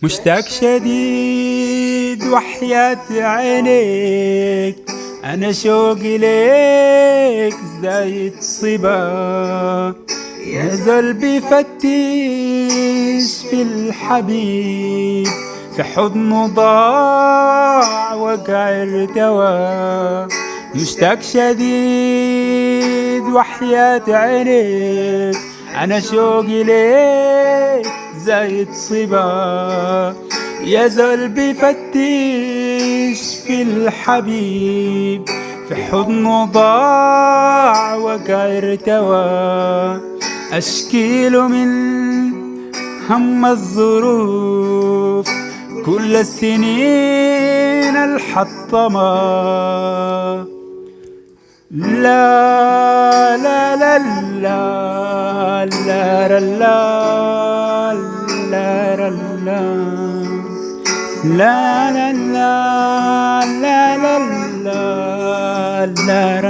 مشتاق شديد وحياة عينيك، أنا شوقي ليك زايد صبا. يا زول بيفتش في الحبيب، في حضنه ضاع وقع ارتوى. مشتاق شديد وحياة عينيك، أنا شوقي ليك زايد صبا. يا زول بيفتش في الحبيب، في حضنه ضاع وقع ارتوى. أشكيله من هم الظروف كل السنين الحطمة. لا لا لا لا لا لا لا لا لا لا لا لا لا لا لا